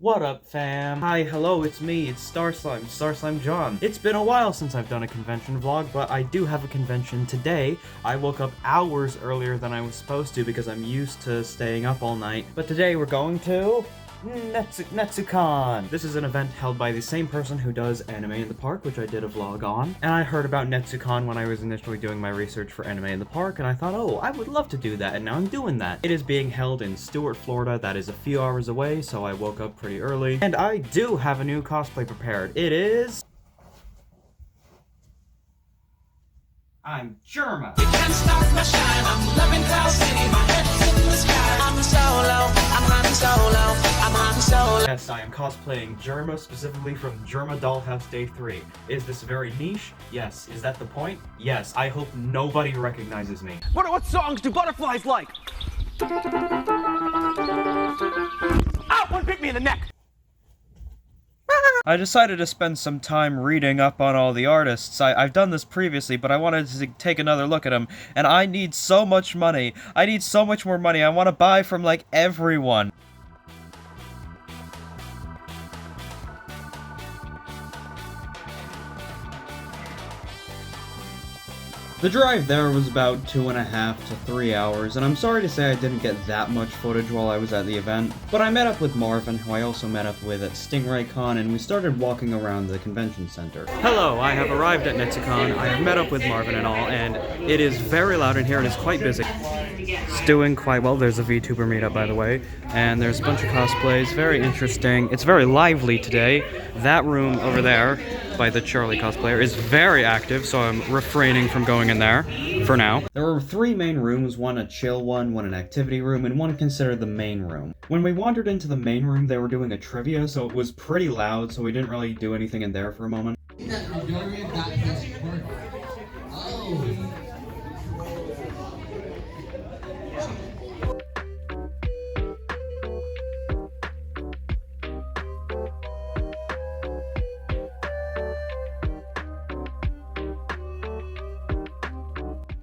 What up, fam? Hi, hello, it's me, it's Starslime John. It's been a while since I've done a convention vlog, but I do have a convention today. I woke up hours earlier than I was supposed to because I'm used to staying up all night. But today we're going to NetsuCon. This is an event held by the same person who does Anime in the Park, which I did a vlog on. And I heard about NetsuCon when I was initially doing my research for Anime in the Park, and I thought, oh, I would love to do that, and now I'm doing that. It is being held in Stuart, Florida. That is a few hours away, so I woke up pretty early. And I do have a new cosplay prepared. It is... I'm Jerma. You can't stop my shine. I'm loving Cloud City. My head's in the sky. I'm solo. I'm hunting solo. I'm hunting solo. Yes, I am cosplaying Jerma, specifically from Jerma Dollhouse Day 3. Is this very niche? Yes. Is that the point? Yes. I hope nobody recognizes me. What songs do butterflies like? Ah! One bit me in the neck! I decided to spend some time reading up on all the artists. I've done this previously, but I wanted to take another look at them, and I need so much money. I need so much more money. I want to buy from, like, everyone. The drive there was about 2.5 to 3 hours, and I'm sorry to say I didn't get that much footage while I was at the event, but I met up with Marvin, who I also met up with at StingrayCon, and we started walking around the convention center. Hello, I have arrived at NetsuCon. I have met up with Marvin and all, and it is very loud in here and it's quite busy. It's doing quite well. There's a VTuber meetup, by the way, and there's a bunch of cosplays. Very interesting. It's very lively today. That room over there by the Charlie cosplayer is very active, so I'm refraining from going in there for now. There were 3 main rooms, one a chill one an activity room, and one considered the main room. When we wandered into the main room, they were doing a trivia, so it was pretty loud, so we didn't really do anything in there for a moment.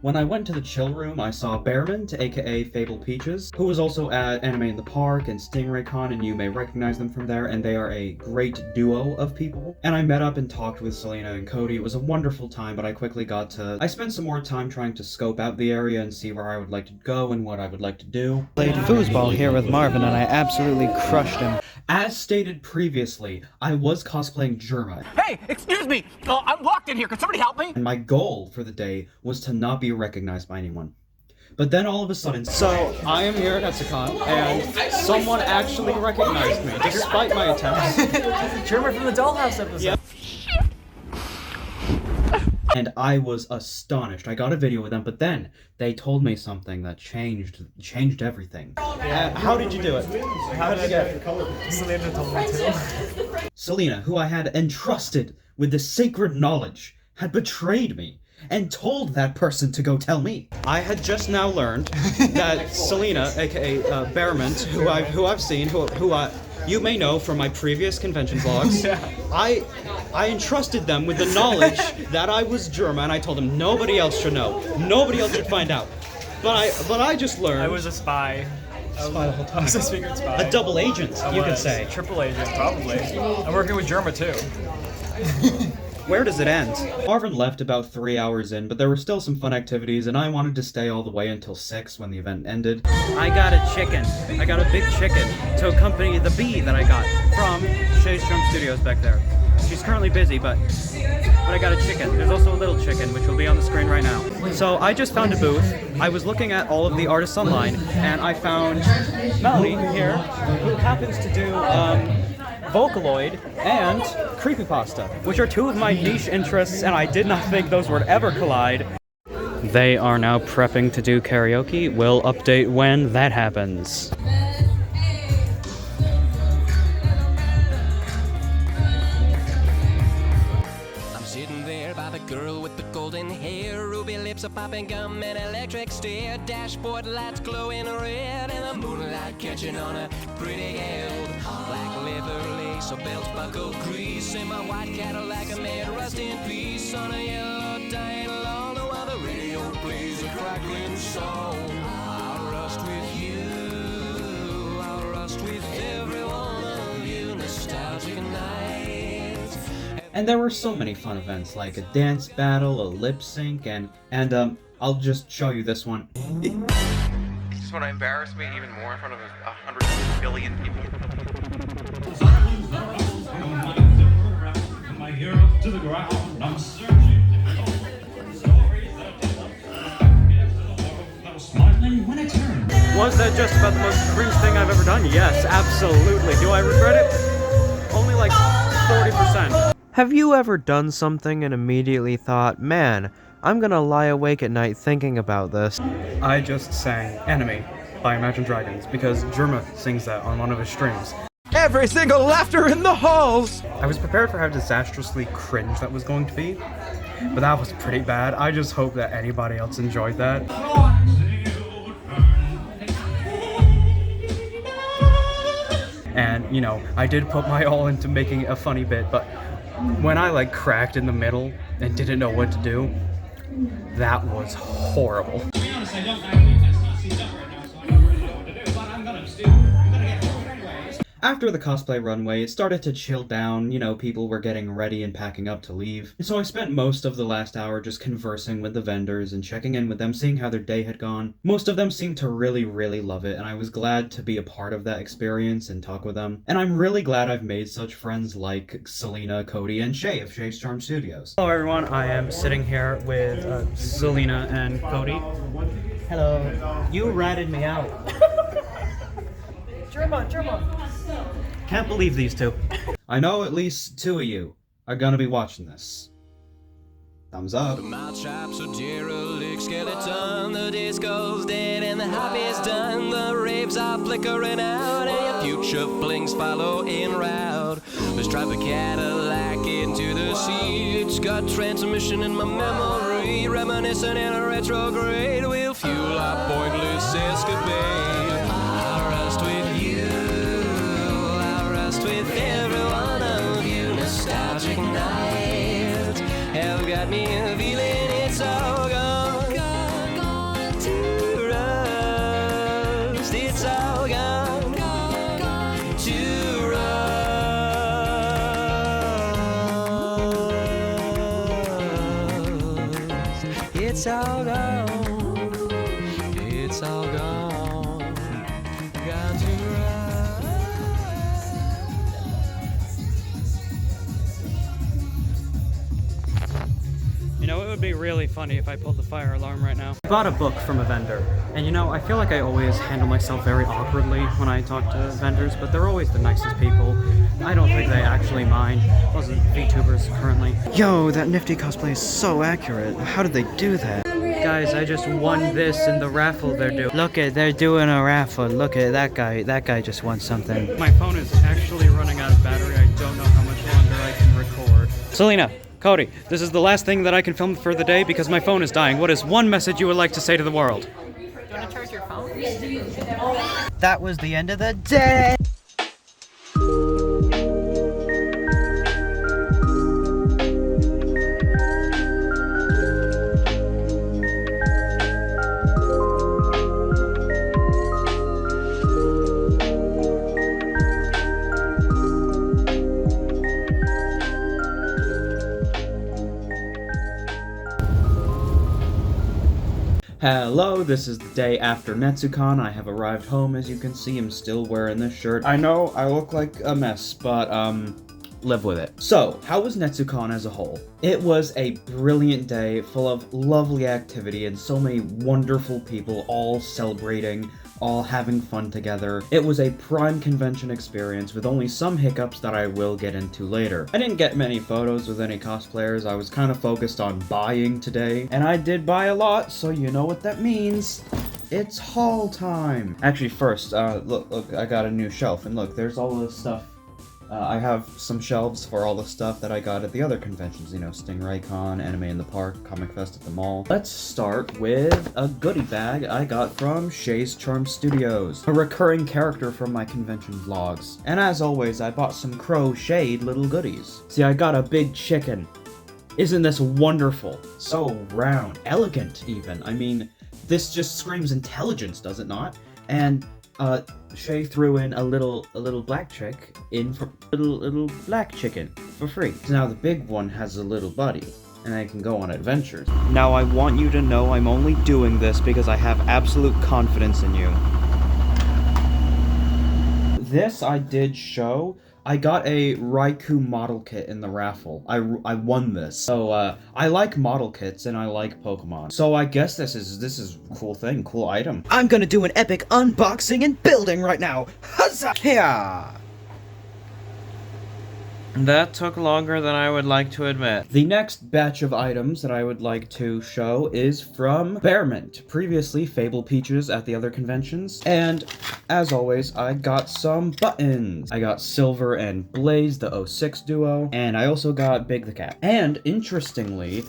When I went to the chill room, I saw Bearman, aka Fable Peaches, who was also at Anime in the Park and StingrayCon, and you may recognize them from there, and they are a great duo of people. And I met up and talked with Selena and Cody. It was a wonderful time, but I quickly got to... I spent some more time trying to scope out the area and see where I would like to go and what I would like to do. Played foosball here with Marvin, and I absolutely crushed him. As stated previously, I was cosplaying Jerma. Hey, excuse me! Oh, I'm locked in here. Can somebody help me? And my goal for the day was to not be recognized by anyone. But then all of a sudden, so I am here at NetsuCon, and someone actually recognized me, despite my attempts. Jerma from the Dollhouse episode. Yep. And I was astonished. I got a video with them, but then they told me something that changed everything. How did you do it? How did you get it? Selena told me too. Selena, who I had entrusted with the sacred knowledge, had betrayed me and told that person to go tell me. I had just now learned that Selena, aka Bearman, who I've seen, who you may know from my previous convention vlogs, yeah. I entrusted them with the knowledge that I was Jerma, and I told them nobody else should know, nobody else should find out. But I just learned. I was a spy. Spy the whole time. I was a secret spy. A double agent, you could say. Triple agent, probably. I'm working with Jerma too. Where does it end? Marvin left about 3 hours in, but there were still some fun activities, and I wanted to stay all the way until 6 when the event ended. I got a chicken. I got a big chicken to accompany the bee that I got from Shay's Drum Studios back there. She's currently busy, but I got a chicken. There's also a little chicken, which will be on the screen right now. So I just found a booth. I was looking at all of the artists online, and I found Melody here, who happens to do Vocaloid and Creepypasta, which are 2 of my niche interests, and I did not think those would ever collide. They are now prepping to do karaoke. We'll update when that happens. I'm sitting there by the girl with the golden hair, ruby lips, a popping gum, and electric stare, dashboard lights glowing red, and the moonlight catching on a pretty gal. Black leather lace, a belt buckle grease, and my white Cadillac, a made rust in peace on a yellow dial, no other radio plays a crackling song. I'll rust with you, I'll rust with every one of you. And there were so many fun events, like a dance battle, a lip sync, and I'll just show you this one. You just want to embarrass me even more in front of 100 billion people. Was that just about the most cringe thing I've ever done? Yes, absolutely. Do I regret it? Only like 40%. Have you ever done something and immediately thought, man, I'm gonna lie awake at night thinking about this? I just sang Enemy by Imagine Dragons because JERMA sings that on one of his streams. Every single laughter in the halls! I was prepared for how disastrously cringe that was going to be, but that was pretty bad. I just hope that anybody else enjoyed that. And, you know, I did put my all into making it a funny bit, but when I, like, cracked in the middle and didn't know what to do, that was horrible. After the cosplay runway, it started to chill down, you know, people were getting ready and packing up to leave. And so I spent most of the last hour just conversing with the vendors and checking in with them, seeing how their day had gone. Most of them seemed to really, really love it, and I was glad to be a part of that experience and talk with them. And I'm really glad I've made such friends like Selena, Cody, and Shay of Shay's Charm Studios. Hello everyone, I am sitting here with Selena and Cody. Hello. You ratted me out. JERMA. Can't believe these two. I know at least 2 of you are gonna be watching this. Thumbs up. My trap's a derelict skeleton. The disco's dead and the hobby's done. The raves are flickering out and your future flings follow in route. Let's drive a Cadillac into the sea. It's got transmission in my memory, reminiscent in a retrograde. We'll fuel our pointless escapade. I rust with you, I rust with every one of you. Nostalgic nights have got me feeling it's all gone, gone to rust. It's all gone, gone to rust. It's all gone. It's all gone, gone to rust. You know, it would be really funny if I pulled the fire alarm right now. I bought a book from a vendor, and you know, I feel like I always handle myself very awkwardly when I talk to vendors, but they're always the nicest people. I don't think they actually mind. Wasn't VTubers currently. Yo, that nifty cosplay is so accurate. How did they do that? Guys, I just won this in the raffle they're doing. Look at, they're doing a raffle. Look at that guy. That guy just won something. My phone is actually running out of battery. I don't know how much longer I can record. Selena, Cody, this is the last thing that I can film for the day because my phone is dying. What is one message you would like to say to the world? Do you want to charge your phone? That was the end of the day. Hello, this is the day after NetsuCon. I have arrived home. As you can see, I'm still wearing this shirt. I know I look like a mess, but live with it. So, how was NetsuCon as a whole? It was a brilliant day full of lovely activity and so many wonderful people all celebrating, all having fun together. It was a prime convention experience with only some hiccups that I will get into later. I didn't get many photos with any cosplayers. I was kind of focused on buying today, and I did buy a lot, so you know what that means. It's haul time. Actually, first, look, I got a new shelf, and look, there's all this stuff. I have some shelves for all the stuff that I got at the other conventions, you know, StingRayCon, Anime in the Park, Comic Fest at the mall. Let's start with a goodie bag I got from Shay's Charm Studios, a recurring character from my convention vlogs. And as always, I bought some crocheted little goodies. See, I got a big chicken. Isn't this wonderful? So round, elegant even. I mean, this just screams intelligence, does it not? And Shay threw in a little black chick in for little black chicken for free. So now the big one has a little buddy, and I can go on adventures. Now I want you to know I'm only doing this because I have absolute confidence in you. This I did show. I got a Raikou model kit in the raffle. I won this. So, I like model kits and I like Pokemon. So I guess this is a cool thing, cool item. I'm gonna do an epic unboxing and building right now! Huzzah! Yeah! That took longer than I would like to admit. The next batch of items that I would like to show is from Bearmint, previously Fable Peaches at the other conventions. And, as always, I got some buttons. I got Silver and Blaze, the 06 duo, and I also got Big the Cat. And, interestingly,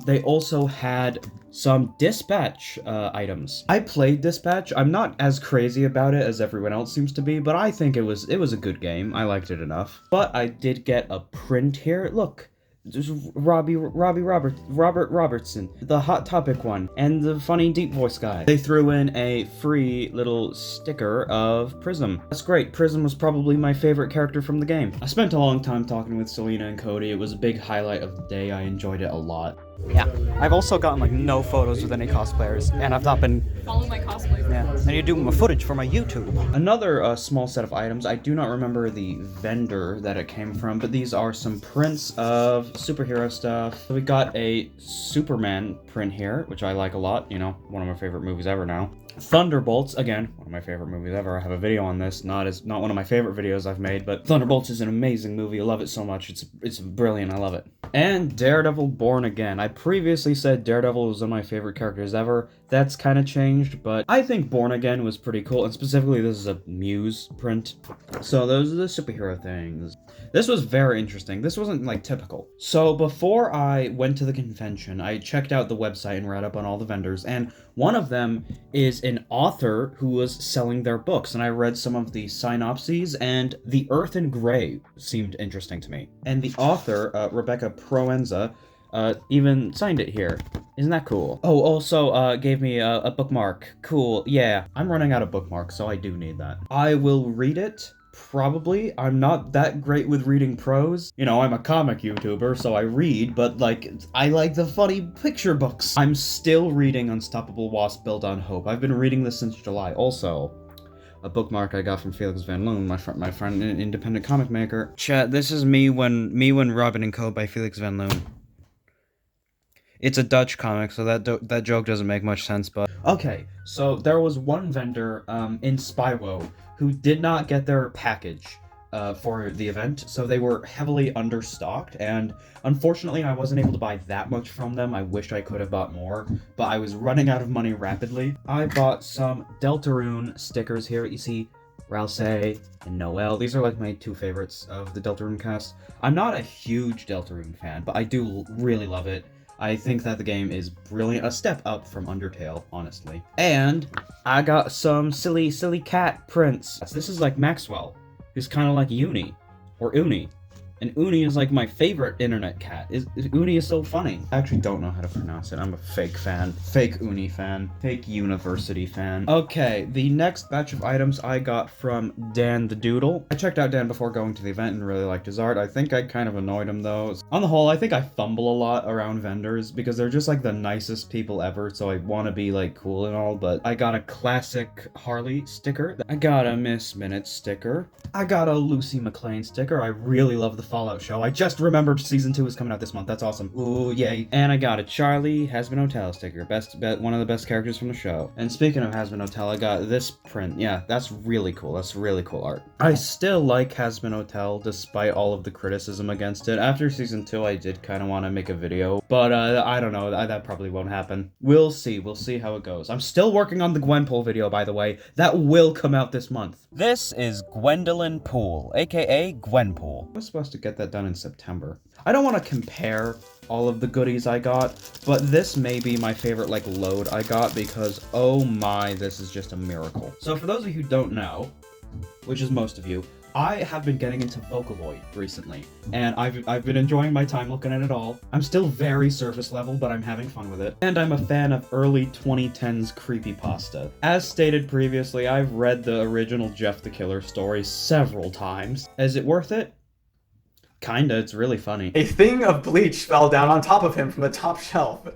they also had some Dispatch items. I played Dispatch. I'm not as crazy about it as everyone else seems to be, but I think it was a good game. I liked it enough. But I did get a print here. Look, there's Robert Robertson, the Hot Topic one, and the funny deep voice guy. They threw in a free little sticker of Prism. That's great. Prism was probably my favorite character from the game. I spent a long time talking with Selena and Cody. It was a big highlight of the day. I enjoyed it a lot. Yeah. I've also gotten like no photos with any cosplayers, and I've not been... Follow my cosplay. Yeah. I need to do my footage for my YouTube. Another small set of items. I do not remember the vendor that it came from, but these are some prints of superhero stuff. So we got a Superman print here, which I like a lot. You know, one of my favorite movies ever now. Thunderbolts, again, one of my favorite movies ever. I have a video on this, not one of my favorite videos I've made, but Thunderbolts is an amazing movie. I love it so much. It's brilliant. I love it. And Daredevil Born Again. I previously said Daredevil was one of my favorite characters ever. That's kind of changed, but I think Born Again was pretty cool, and specifically this is a Muse print. So those are the superhero things. This was very interesting. This wasn't, like, typical. So before I went to the convention, I checked out the website and read up on all the vendors, and one of them is an author who was selling their books, and I read some of the synopses, and The Earth in Grey seemed interesting to me. And the author, Rebecca Proenza, even signed it here. Isn't that cool? Oh, also, gave me a bookmark. Cool, yeah. I'm running out of bookmarks, so I do need that. I will read it. Probably. I'm not that great with reading prose. You know, I'm a comic YouTuber, so I read, but, like, I like the funny picture books. I'm still reading Unstoppable Wasp Built on Hope. I've been reading this since July. Also, a bookmark I got from Felix Van Loon, my friend, an independent comic maker. Chat, this is Me When Robin and Co. by Felix Van Loon. It's a Dutch comic, so that joke doesn't make much sense, but... Okay, so there was one vendor, in Spywo, who did not get their package, for the event, so they were heavily understocked, and unfortunately I wasn't able to buy that much from them. I wish I could have bought more, but I was running out of money rapidly. I bought some Deltarune stickers here. You see Ralsei and Noelle. These are like my two favorites of the Deltarune cast. I'm not a huge Deltarune fan, but I do really love it. I think that the game is brilliant, a step up from Undertale, honestly. And I got some silly cat prints. This is like Maxwell, who's kind of like Uni, or Uni. And Uni is like my favorite internet cat. Uni is so funny. I actually don't know how to pronounce it. I'm a fake fan. Fake Uni fan. Fake university fan. Okay, the next batch of items I got from Dan the Doodle. I checked out Dan before going to the event and really liked his art. I think I kind of annoyed him though. On the whole, I think I fumble a lot around vendors because they're just like the nicest people ever, so I want to be like cool and all, but I got a classic Harley sticker. I got a Miss Minute sticker. I got a Lucy McLean sticker. I really love the Fallout show. I just remembered season 2 is coming out this month. That's awesome. Ooh, yay. And I got a Charlie Hasbin Hotel sticker. One of the best characters from the show. And speaking of Hasbin Hotel, I got this print. Yeah, that's really cool. That's really cool art. I still like Hasbin Hotel despite all of the criticism against it. After season 2, I did kind of want to make a video, but I don't know. That probably won't happen. We'll see. We'll see how it goes. I'm still working on the Gwenpool video, by the way. That will come out this month. This is Gwendolyn Poole, aka Gwenpool. I was supposed to get that done in September. I don't want to compare all of the goodies I got, but this may be my favorite, like, load I got because, oh my, this is just a miracle. So for those of you who don't know, which is most of you, I have been getting into Vocaloid recently, and I've been enjoying my time looking at it all. I'm still very surface level, but I'm having fun with it. And I'm a fan of early 2010s creepypasta. As stated previously, I've read the original Jeff the Killer story several times. Is it worth it? Kinda, it's really funny. A thing of bleach fell down on top of him from the top shelf.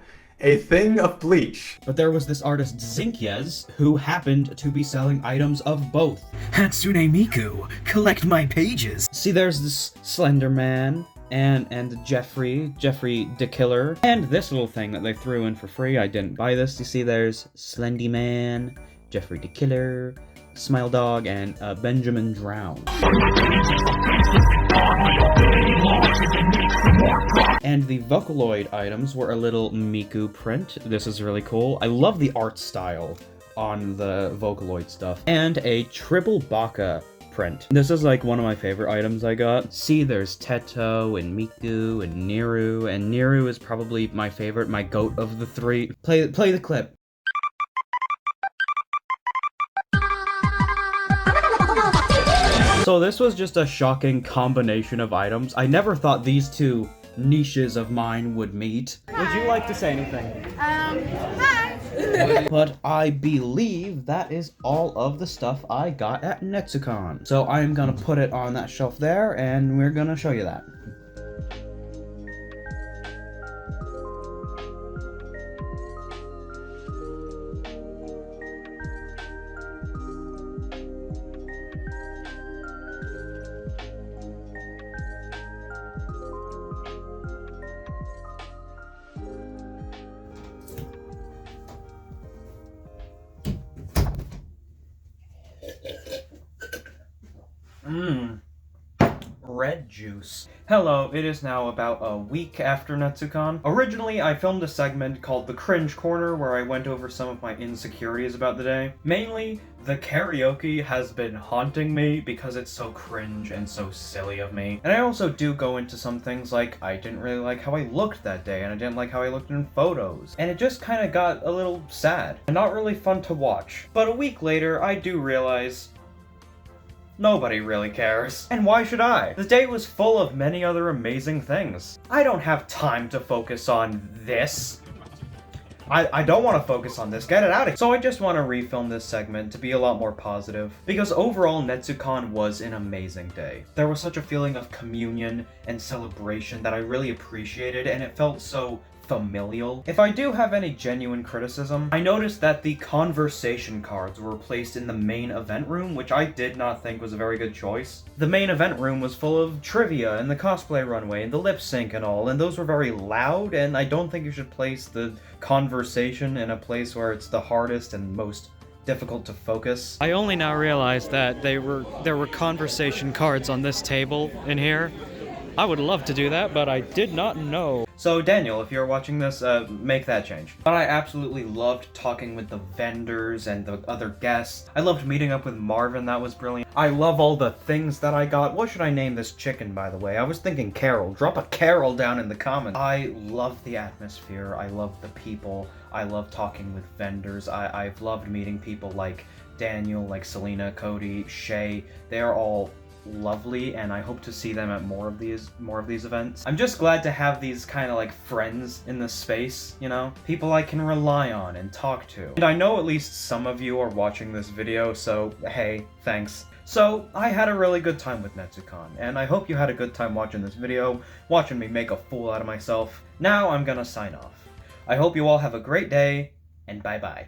A thing of bleach. But there was this artist Zinkyez who happened to be selling items of both. Hatsune Miku, collect my pages. See, there's this Slender Man and Jeffrey the Killer, and this little thing that they threw in for free. I didn't buy this. You see, there's Slendy Man, Jeffrey the Killer, Smile Dog, and Benjamin Drown. And the Vocaloid items were a little Miku print. This is really cool. I love the art style on the Vocaloid stuff. And a Triple Baka print. This is like one of my favorite items I got. See, there's Teto and Miku and Niru is probably my favorite, my goat of the three. Play the clip. So this was just a shocking combination of items. I never thought these two niches of mine would meet. Would you like to say anything? Hi. But I believe that is all of the stuff I got at NetsuCon. So I'm gonna put it on that shelf there, and we're gonna show you that. Red juice. Hello, it is now about a week after NetsuCon. Originally, I filmed a segment called The Cringe Corner where I went over some of my insecurities about the day. Mainly, the karaoke has been haunting me because it's so cringe and so silly of me. And I also do go into some things like, I didn't really like how I looked that day, and I didn't like how I looked in photos. And it just kind of got a little sad, and not really fun to watch. But a week later, I do realize nobody really cares. And why should I? The day was full of many other amazing things. I don't have time to focus on this. I don't want to focus on this. Get it out of here. So I just want to refilm this segment to be a lot more positive. Because overall, NetsuCon was an amazing day. There was such a feeling of communion and celebration that I really appreciated, and it felt so familial. If I do have any genuine criticism, I noticed that the conversation cards were placed in the main event room, which I did not think was a very good choice. The main event room was full of trivia and the cosplay runway and the lip sync and all, and those were very loud, and I don't think you should place the conversation in a place where it's the hardest and most difficult to focus. I only now realized that there were conversation cards on this table in here. I would love to do that, but I did not know. So Daniel, if you're watching this, make that change. But I absolutely loved talking with the vendors and the other guests. I loved meeting up with Marvin, that was brilliant. I love all the things that I got. What should I name this chicken, by the way? I was thinking Carol. Drop a Carol down in the comments. I love the atmosphere. I love the people. I love talking with vendors. I've loved meeting people like Daniel, like Selena, Cody, Shay. They're all lovely, and I hope to see them at more of these events. I'm just glad to have these kind of like friends in this space, you know? People I can rely on and talk to. And I know at least some of you are watching this video, so hey, thanks. So, I had a really good time with NetsuCon, and I hope you had a good time watching this video, watching me make a fool out of myself. Now I'm gonna sign off. I hope you all have a great day, and bye-bye.